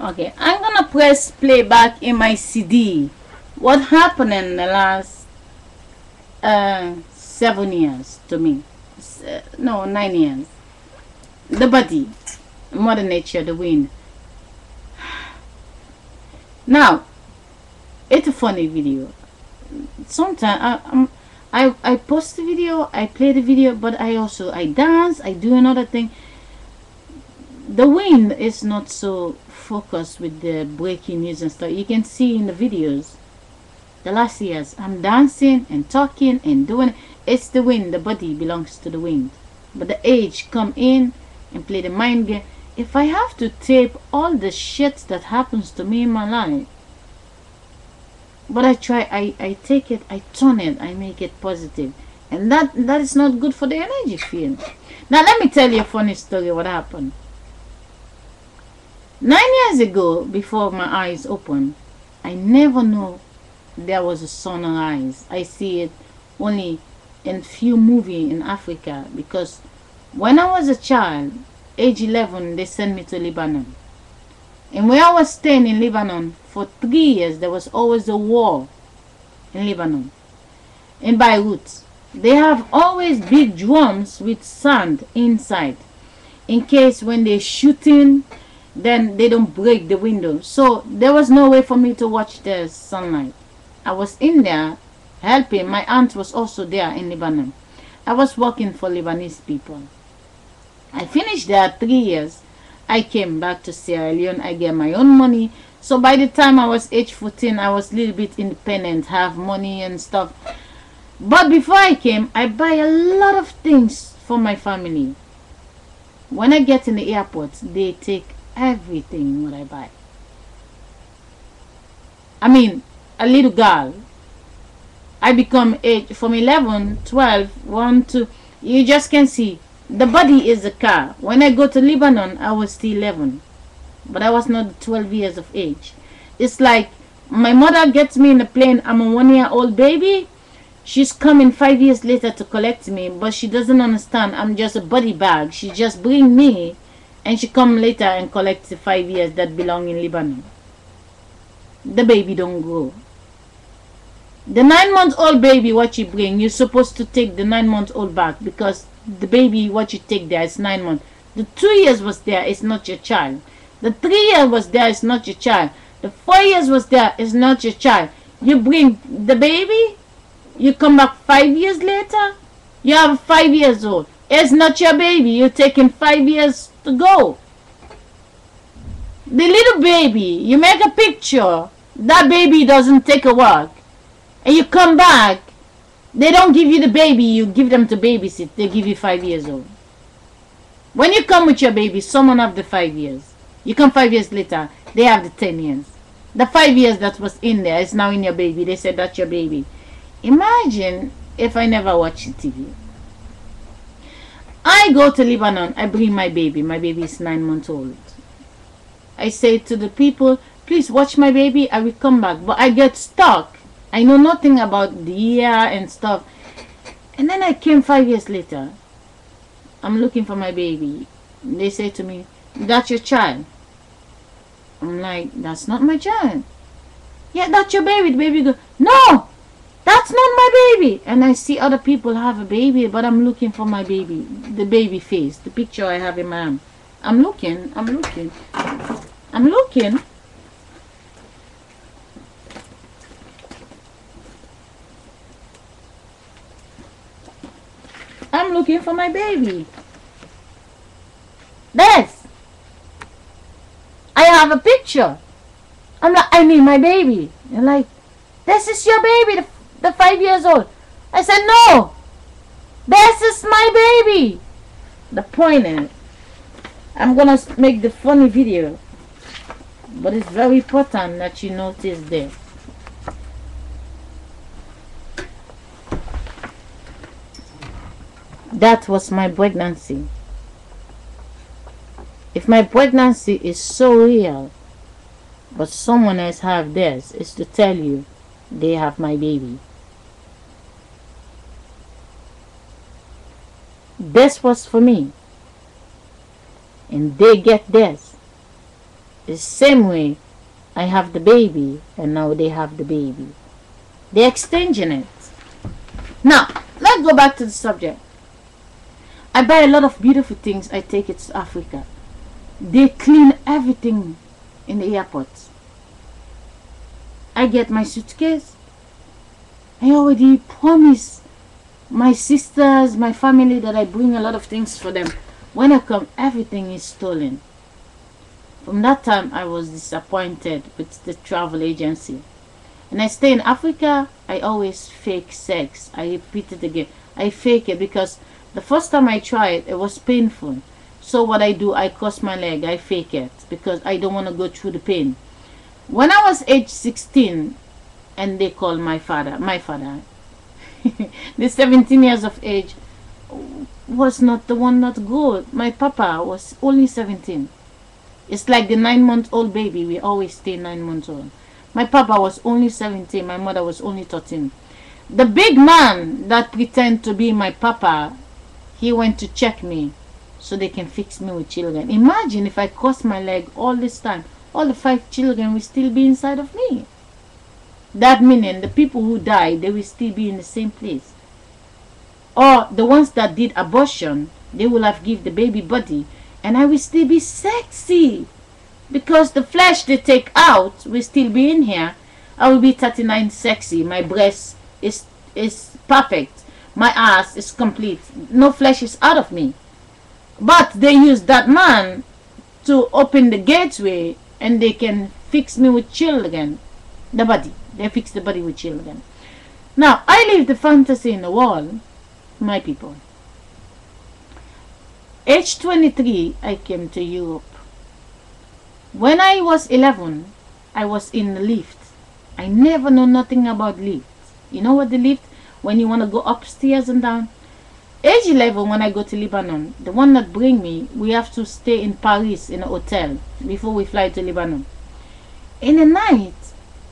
Okay, I'm gonna press playback in my CD. What happened in the last 7 years to me? No, 9 years. The body, Mother Nature, the wind. Now, it's a funny video. Sometimes I post the video, I play the video, but I dance, I do another thing. The wind is not so focused with the breaking news and stuff. You can see in the videos the last years I'm dancing and talking and doing. It's the wind. The body belongs to the wind, but the age come in and play the mind game. If I have to tape all the shit that happens to me in my life, but I try, I take it, I turn it, I make it positive, and that is not good for the energy field. Now let me tell you a funny story. What happened 9 years ago? Before my eyes opened, I never know there was a sunrise. I see it only in few movies in Africa, because when I was a child, age 11, they sent me to Lebanon. And where I was staying in Lebanon for 3 years, there was always a war in Lebanon. In Beirut, they have always big drums with sand inside, in case when they're shooting, then they don't break the window. So there was no way for me to watch the sunlight. I was in there helping. My aunt was also there in Lebanon. I was working for Lebanese people. I finished there 3 years. I came back to Sierra Leone. I get my own money. So by the time I was age 14, I was a little bit independent, have money and stuff. But before I came, I buy a lot of things for my family. When I get in the airport, they take everything what I buy. I mean, a little girl. I become age from 11, 12, 1, 2. You just can see. The body is a car. When I go to Lebanon, I was still 11. But I was not 12 years of age. It's like my mother gets me in a plane. I'm a 1-year-old baby. She's coming 5 years later to collect me. But she doesn't understand. I'm just a body bag. She just bring me. And she come later and collect the 5 years that belong in Lebanon. The baby don't grow. The 9-month-old baby, what you bring, you're supposed to take the 9-month-old back, because the baby, what you take there is 9 months. The 2 years was there, it's not your child. The 3 years was there, it's not your child. The 4 years was there, it's not your child. You bring the baby, you come back 5 years later, you have 5 years old. It's not your baby, you're taking 5 years to go. The little baby, you make a picture, that baby doesn't take a walk. And you come back, they don't give you the baby, you give them to babysit, they give you 5 years old. When you come with your baby, someone have the 5 years. You come 5 years later, they have the 10 years. The 5 years that was in there is now in your baby. They said that's your baby. Imagine if I never watch TV. I go to Lebanon, I bring my baby. My baby is 9 months old. I say to the people, please watch my baby, I will come back. But I get stuck. I know nothing about the year and stuff. And then I came 5 years later. I'm looking for my baby. They say to me, that's your child. I'm like, that's not my child. Yeah, that's your baby. The baby goes, no, that's not my baby. And I see other people have a baby, but I'm looking for my baby. The baby face, the picture I have in my arm. I'm looking. I'm looking for my baby. This. I have a picture. I'm like, I need my baby. You're like, this is your baby, the 5 years old. I said, no, this is my baby. The point is, I'm gonna make the funny video, but it's very important that you notice this. That was my pregnancy. If my pregnancy is so real, but someone else have this, is to tell you they have my baby. This was for me, and they get this. The same way I have the baby and now they have the baby. They're exchanging it. Now, let's go back to the subject. I buy a lot of beautiful things. I take it to Africa. They clean everything in the airport. I get my suitcase. I already promise my sisters, my family that I bring a lot of things for them. When I come, everything is stolen. From that time, I was disappointed with the travel agency. And I stay in Africa, I always fake sex. I repeat it again. I fake it because the first time I tried, it was painful. So what I do, I cross my leg, I fake it because I don't want to go through the pain. When I was age 16, and they called my father, the 17 years of age was not the one that good. My papa was only 17. It's like the 9-month-old baby. We always stay 9 months old. My papa was only 17. My mother was only 13. The big man that pretend to be my papa, he went to check me so they can fix me with children. Imagine if I cross my leg all this time, all the 5 children will still be inside of me. That meaning the people who died, they will still be in the same place. Or the ones that did abortion, they will have give the baby body and I will still be sexy. Because the flesh they take out will still be in here. I will be 39 sexy. My breast is perfect. My ass is complete. No flesh is out of me. But they use that man to open the gateway and they can fix me with children. The body. They fix the body with children. Now, I leave the fantasy in the wall, my people. Age 23, I came to Europe. When I was 11, I was in the lift. I never know nothing about lift. You know what the lift? When you want to go upstairs and down. Age 11, when I go to Lebanon, the one that bring me, we have to stay in Paris in a hotel before we fly to Lebanon. In the night,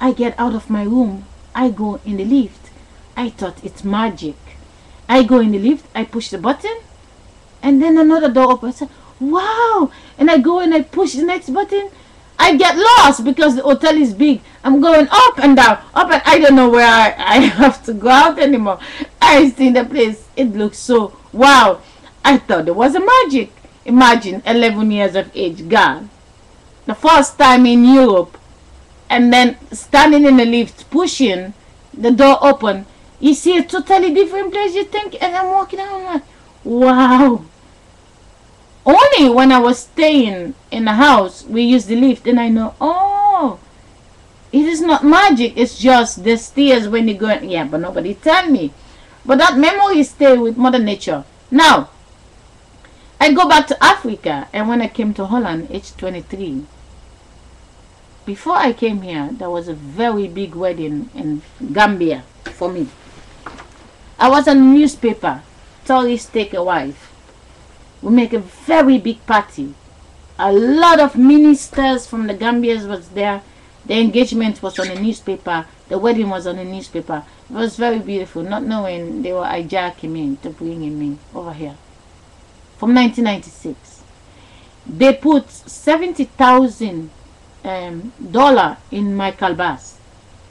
I get out of my room. I go in the lift. I thought it's magic. I go in the lift. I push the button. And then another door opens. I say, wow. And I go and I push the next button. I get lost because the hotel is big. I'm going up and down. Up and I don't know where I have to go out anymore. I see the place. It looks so wow. I thought it was a magic. Imagine 11 years of age. God. The first time in Europe. And then standing in the lift, pushing the door open, you see a totally different place. You think, and I'm walking out, I'm like, wow. Only when I was staying in the house, we used the lift, and I know, oh, it is not magic. It's just the stairs when you go. Yeah, but nobody tell me. But that memory stay with Mother Nature. Now, I go back to Africa, and when I came to Holland, age 23. Before I came here, there was a very big wedding in Gambia for me. I was on the newspaper. Tourists take a wife. We make a very big party. A lot of ministers from the Gambians was there. The engagement was on the newspaper. The wedding was on the newspaper. It was very beautiful, not knowing they were hijacking me to bringing me over here. From 1996. They put 70,000 dollar in my calbas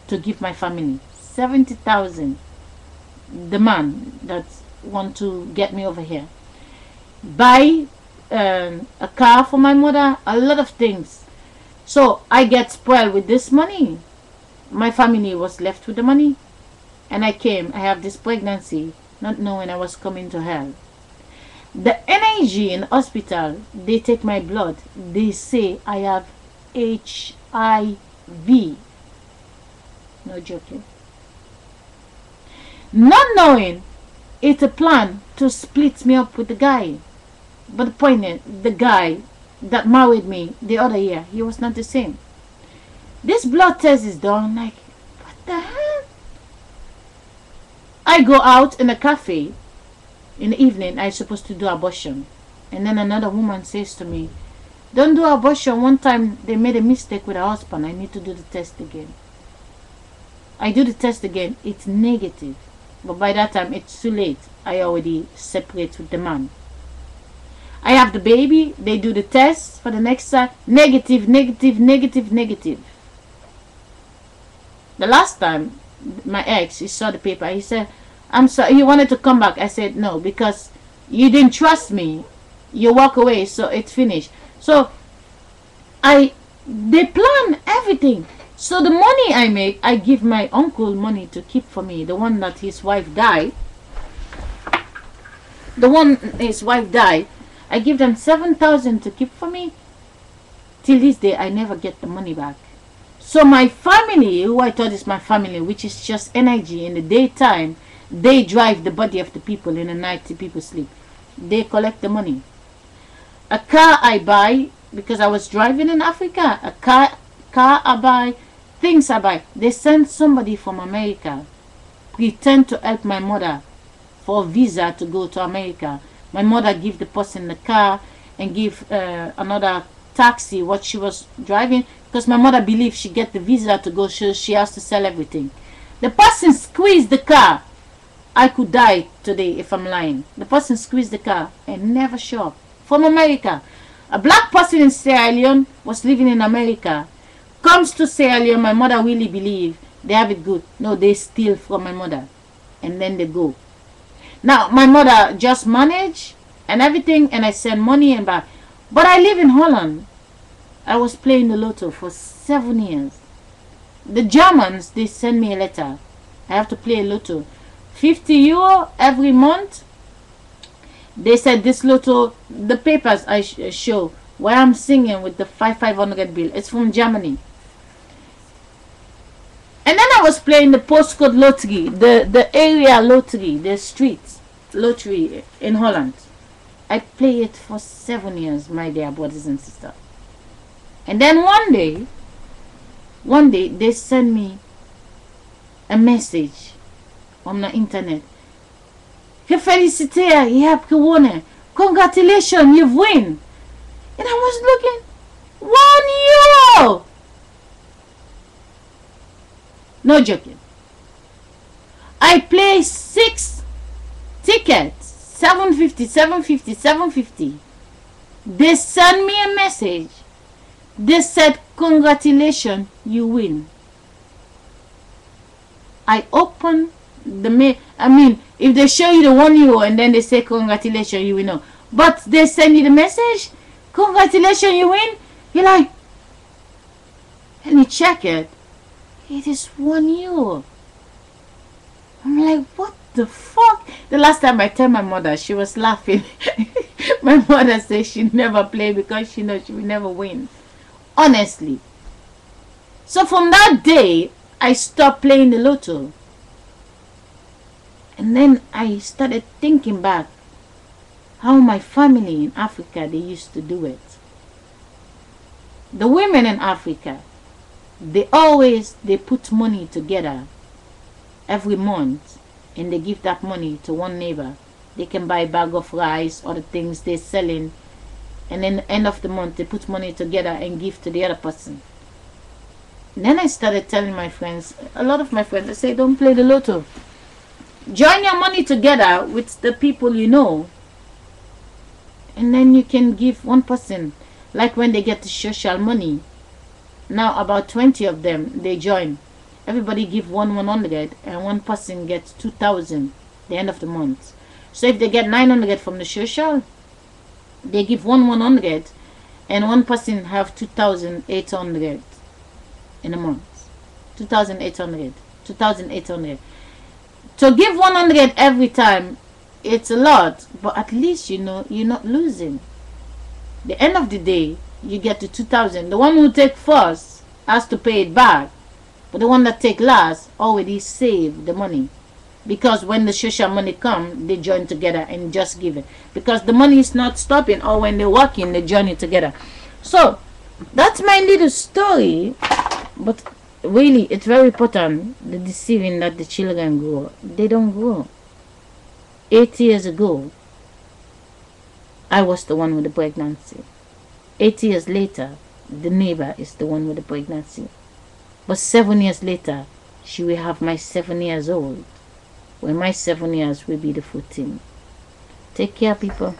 to give my family. 70,000. The man that want to get me over here. Buy a car for my mother. A lot of things. So I get spoiled with this money. My family was left with the money. And I came. I have this pregnancy. Not knowing I was coming to hell. The energy in the hospital. They take my blood. They say I have HIV. No joking. Not knowing it's a plan to split me up with the guy. But the point is, the guy that married me the other year, he was not the same. This blood test is done. Like, what the hell? I go out in a cafe in the evening. I'm supposed to do abortion. And then another woman says to me, don't do abortion. One time they made a mistake with her husband. I need to do the test again. I do the test again. It's negative. But by that time, it's too late. I already separate with the man. I have the baby. They do the test for the next time. Negative, negative, negative, negative. The last time, my ex, he saw the paper. He said, I'm sorry. He wanted to come back. I said, no, because you didn't trust me. You walk away, so it's finished. So they plan everything. So the money I make, I give my uncle money to keep for me. The one that his wife died. I give them 7,000 to keep for me. Till this day, I never get the money back. So my family, who I thought is my family, which is just energy in the daytime, they drive the body of the people. In the night, the people sleep. They collect the money. A car I buy, because I was driving in Africa, a car I buy, things I buy. They send somebody from America, pretend to help my mother for a visa to go to America. My mother give the person the car and give another taxi what she was driving, because my mother believed she get the visa to go, she has to sell everything. The person squeezed the car. I could die today if I'm lying. The person squeezed the car and never show up. From America. A black person in Sierra Leone was living in America. Comes to Sierra Leone, my mother really believe they have it good. No, they steal from my mother. And then they go. Now, my mother just manage and everything, and I send money and back. But I live in Holland. I was playing the lotto for 7 years. The Germans, they send me a letter. I have to play a lotto. 50 euro every month. They said this lotto, the papers I show where I'm singing with the 500 bill, it's from Germany. And then I was playing the postcode lottery, the area lottery, the streets lottery in Holland. I play it for 7 years, my dear brothers and sisters. And then one day they send me a message on the internet. Gefeliciteerd, je hebt gewonnen. Congratulations, you've won. And I was looking, €1. No joking. I play 6 tickets, 750, 750, 750. They sent me a message. They said, congratulations, you win. I opened the mail. I mean, if they show you the €1 and then they say congratulations, you will know. But they send you the message, congratulations, you win. You're like, and you check it. It is €1. I'm like, what the fuck? The last time I told my mother, she was laughing. My mother said she never play because she knows she will never win. Honestly. So from that day, I stopped playing the lotto. And then I started thinking back how my family in Africa, they used to do it. The women in Africa, they put money together every month and they give that money to one neighbor. They can buy a bag of rice or the things they're selling, and then the end of the month they put money together and give to the other person. And then I started telling my friends, a lot of my friends, I say, don't play the lotto. Join your money together with the people you know, and then you can give one person, like when they get the social money. Now about 20 of them, they join. Everybody give 100 and one person gets 2,000 the end of the month. So if they get 900 from the social, they give 100 and one person have 2,800 in a month. 2,800. 2,800. To give 100 every time, it's a lot, but at least you know you're not losing. The end of the day, you get to 2,000. The one who take first has to pay it back, but the one that take last already save the money, because when the social money come, they join together and just give it, because the money is not stopping, or when they're working, they join it together. So that's my little story, but really it's very important, the deceiving that the children grow. They don't grow. 8 years ago, I was the one with the pregnancy. 8 years later, the neighbor is the one with the pregnancy. But 7 years later, she will have my 7 years old, when my 7 years will be the 14. Take care, people.